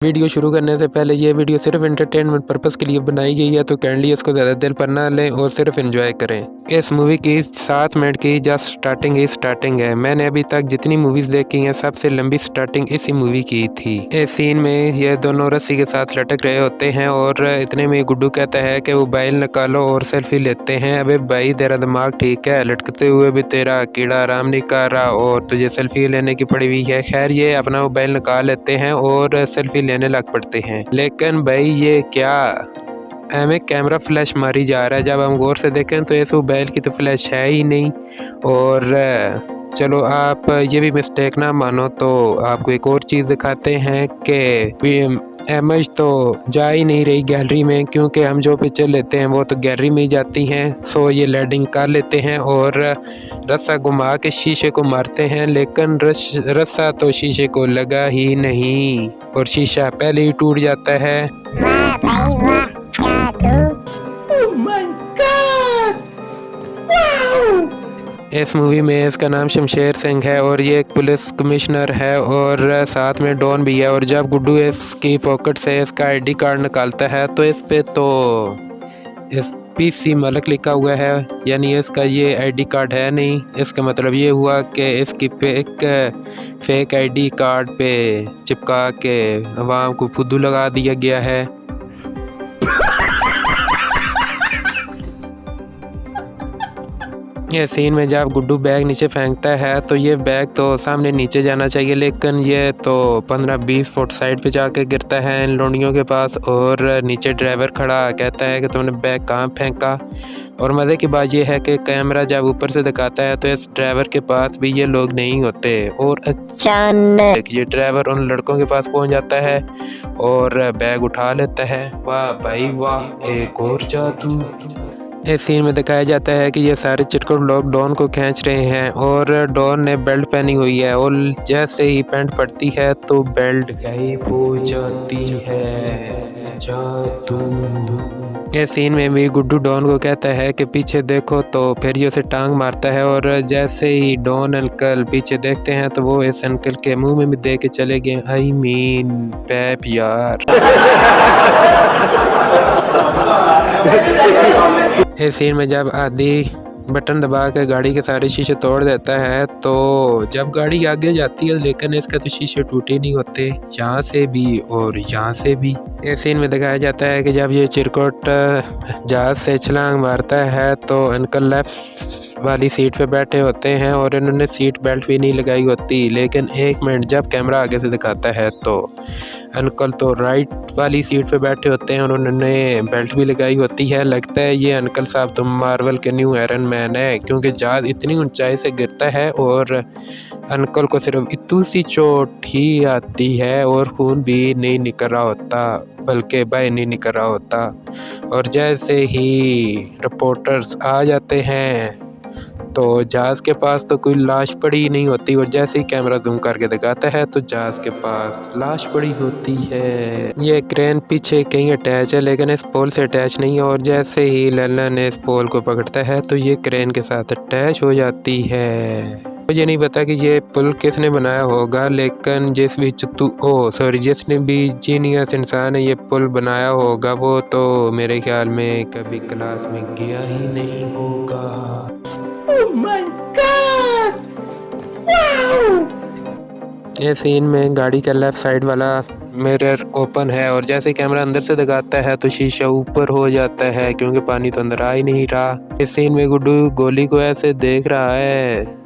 Video शुरू करने से पहले ये वीडियो सिर्फ एंटरटेनमेंट पर्पस के लिए बनाई गई है, तो काइंडली इसको ज़्यादा दिल पर ना लें और सिर्फ एंजॉय करें। इस मूवी की 7 मिनट की जस्ट स्टार्टिंग है। मैंने अभी तक जितनी मूवीज़ देखी हैं सबसे लंबी स्टार्टिंग इसी मूवी की थी। इस सीन में ये दोनों रस्सी के साथ लटक रहे होते हैं और इतने में गुड्डू कहता है कि मोबाइल निकालो और सेल्फी लेते हैं। अबे भाई तेरा दिमाग ठीक है, लटकते हुए भी तेरा कीड़ा आराम नहीं कर रहा और तुझे सेल्फी लेने की पड़ी हुई है। खैर ये अपना मोबाइल निकाल लेते हैं और सेल्फी लेने लग पड़ते हैं। लेकिन भाई ये क्या हमें कैमरा फ्लैश मारी जा रहा है। जब हम गौर से देखें तो इस मोबाइल की तो फ्लैश है ही नहीं। और चलो आप ये भी मिस्टेक ना मानो तो आपको एक और चीज़ दिखाते हैं कि इमेज तो जा ही नहीं रही गैलरी में, क्योंकि हम जो पिक्चर लेते हैं वो तो गैलरी में ही जाती हैं। सो ये लैडिंग कर लेते हैं और रस्सा घुमा के शीशे को मारते हैं, लेकिन रस्सा तो शीशे को लगा ही नहीं और शीशा पहले ही टूट जाता है। वाह भाई वाह, जादू। Oh my God! Wow! इस मूवी में इसका नाम शमशेर सिंह है और ये एक पुलिस कमिश्नर है और साथ में डॉन भी है। और जब गुड्डू इसकी पॉकेट से इसका आईडी कार्ड निकालता है तो इस पे तो इस पीसी मलिक लिखा हुआ है, यानी इसका ये आईडी कार्ड है नहीं। इसका मतलब ये हुआ कि इसकी फेक आईडी कार्ड पे चिपका के अवाम को फुद्दू लगा दिया गया है। ये सीन में जब गुड्डू बैग नीचे फेंकता है तो ये बैग तो सामने नीचे जाना चाहिए, लेकिन ये तो 15-20 फुट साइड पे जाके गिरता है इन लोंडियों के पास। और नीचे ड्राइवर खड़ा कहता है कि तुमने बैग कहाँ फेंका। और मज़े की बात यह है कि कैमरा जब ऊपर से दिखाता है तो इस ड्राइवर के पास भी ये लोग नहीं होते और अचानक ये ड्राइवर उन लड़कों के पास पहुंच जाता है और बैग उठा लेता है। वाह भाई वाह, एक और जादू। इस सीन में दिखाया जाता है कि ये सारे चिटकुट लोग डॉन को खींच रहे हैं और डॉन ने बेल्ट पहनी हुई है और जैसे ही पैंट पड़ती है तो बेल्ट गायब हो जाती है। जादू। इस सीन में भी गुड्डू डॉन को कहता है कि पीछे देखो, तो फिर ये उसे टांग मारता है और जैसे ही डॉन अंकल पीछे देखते हैं तो वो इस अंकल के मुंह में भी दे के चले गए। आई मीन पैप यार। इस सीन में जब आदि बटन दबा के गाड़ी के सारे शीशे तोड़ देता है तो जब गाड़ी आगे जाती है लेकिन इसका तो शीशे टूटे नहीं होते, यहाँ से भी और यहाँ से भी। इस सीन में दिखाया जाता है कि जब ये चिरकुट जहाज से छलांग मारता है तो अंकल लेफ्ट वाली सीट पे बैठे होते हैं और इन्होंने सीट बेल्ट भी नहीं लगाई होती। लेकिन एक मिनट जब कैमरा आगे से दिखाता है तो अंकल तो राइट वाली सीट पे बैठे होते हैं और उन्होंने बेल्ट भी लगाई होती है। लगता है ये अंकल साहब तो मार्वल के न्यू आयरन मैन है, क्योंकि जहाज इतनी ऊंचाई से गिरता है और अंकल को सिर्फ इतनी सी चोट ही आती है और खून भी नहीं निकल रहा होता, बल्कि बाहर नहीं निकल रहा होता। और जैसे ही रिपोर्टर्स आ जाते हैं तो जहाज़ के पास तो कोई लाश पड़ी ही नहीं होती और जैसे ही कैमरा जूम करके दिखाता है तो जहाज़ के पास लाश पड़ी होती है। ये क्रेन पीछे कहीं अटैच है लेकिन इस पोल से अटैच नहीं है और जैसे ही ललन इस पोल को पकड़ता है तो ये क्रेन के साथ अटैच हो जाती है। मुझे नहीं पता कि ये पुल किसने बनाया होगा, लेकिन जिसने भी जीनियस इंसान है ये पुल बनाया होगा वो तो मेरे ख्याल में कभी क्लास में गया ही नहीं होगा। Oh my God! Wow! ये सीन में गाड़ी का लेफ्ट साइड वाला मिरर ओपन है और जैसे कैमरा अंदर से दिखाता है तो शीशा ऊपर हो जाता है, क्योंकि पानी तो अंदर आ ही नहीं रहा। इस सीन में गुड्डू गोली को ऐसे देख रहा है।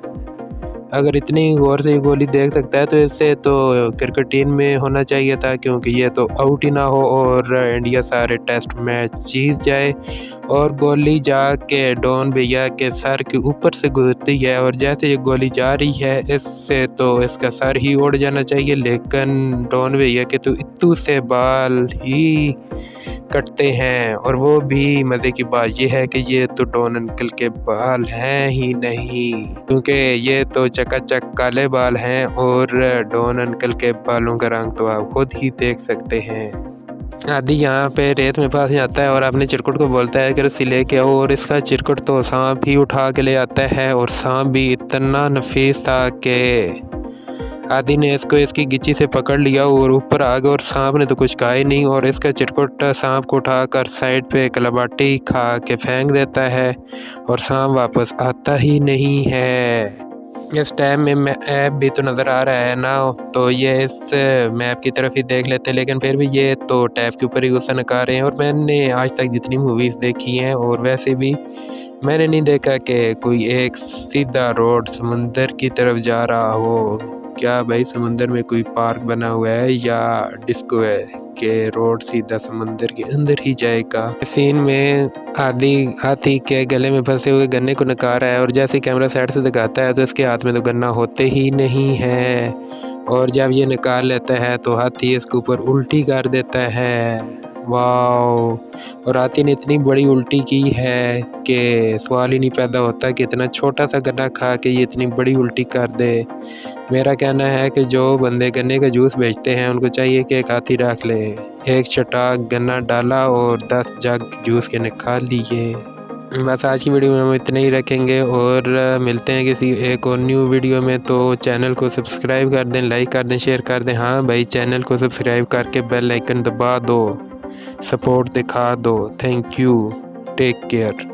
अगर इतनी गौर से ये गोली देख सकता है तो इससे तो क्रिकेट टीम में होना चाहिए था, क्योंकि ये तो आउट ही ना हो और इंडिया सारे टेस्ट मैच जीत जाए। और गोली जाके डॉन भैया के सर के ऊपर से गुजरती है और जैसे ये गोली जा रही है इससे तो इसका सर ही उड़ जाना चाहिए, लेकिन डॉन भैया के तो इतू से बाल ही कटते हैं। और वो भी मज़े की बात ये है कि ये तो डॉन अंकल के बाल हैं ही नहीं, क्योंकि ये तो चकाचक काले बाल हैं और डॉन अंकल के बालों का रंग तो आप खुद ही देख सकते हैं। आदि यहाँ पे रेत में फंस जाता है और अपने चिरकुट को बोलता है कि रस्सी लेके आओ और इसका चिरकुट तो सांप ही उठा के ले आता है और सांप भी इतना नफीस था कि आदि ने इसको इसकी गिच्ची से पकड़ लिया और ऊपर आ गया और सांप ने तो कुछ कहा ही नहीं और इसका चिरकुट सांप को उठाकर साइड पे कलाबाटी खा के फेंक देता है और सांप वापस आता ही नहीं है। इस टाइम में मैप भी तो नज़र आ रहा है ना, तो ये इस मैप की तरफ ही देख लेते हैं, लेकिन फिर भी ये तो टैब के ऊपर ही गुस्सा नकार रहे हैं। और मैंने आज तक जितनी मूवीज़ देखी हैं और वैसे भी मैंने नहीं देखा कि कोई एक सीधा रोड समुंदर की तरफ जा रहा हो। क्या भाई समुंदर में कोई पार्क बना हुआ है या डिस्को है कि रोड सीधा समुंदर के अंदर ही जाएगा। सीन में आदि हाथी के गले में फंसे हुए गन्ने को नकार रहा है और जैसे कैमरा साइड से दिखाता है तो इसके हाथ में तो गन्ना होते ही नहीं है और जब ये निकाल लेता है तो हाथी इसके ऊपर उल्टी कर देता है। वाह! और हाथी ने इतनी बड़ी उल्टी की है कि सवाल ही नहीं पैदा होता कि इतना छोटा सा गन्ना खा के ये इतनी बड़ी उल्टी कर दे। मेरा कहना है कि जो बंदे गन्ने का जूस बेचते हैं उनको चाहिए कि एक हाथी रख ले। एक चटाक गन्ना डाला और 10 जग जूस के निकाल लिए। बस आज की वीडियो में हम इतना ही रखेंगे और मिलते हैं किसी एक और न्यू वीडियो में। तो चैनल को सब्सक्राइब कर दें, लाइक कर दें, शेयर कर दें। हाँ भाई, चैनल को सब्सक्राइब करके बेल आइकन दबा दो, सपोर्ट दिखा दो। Thank you, take care.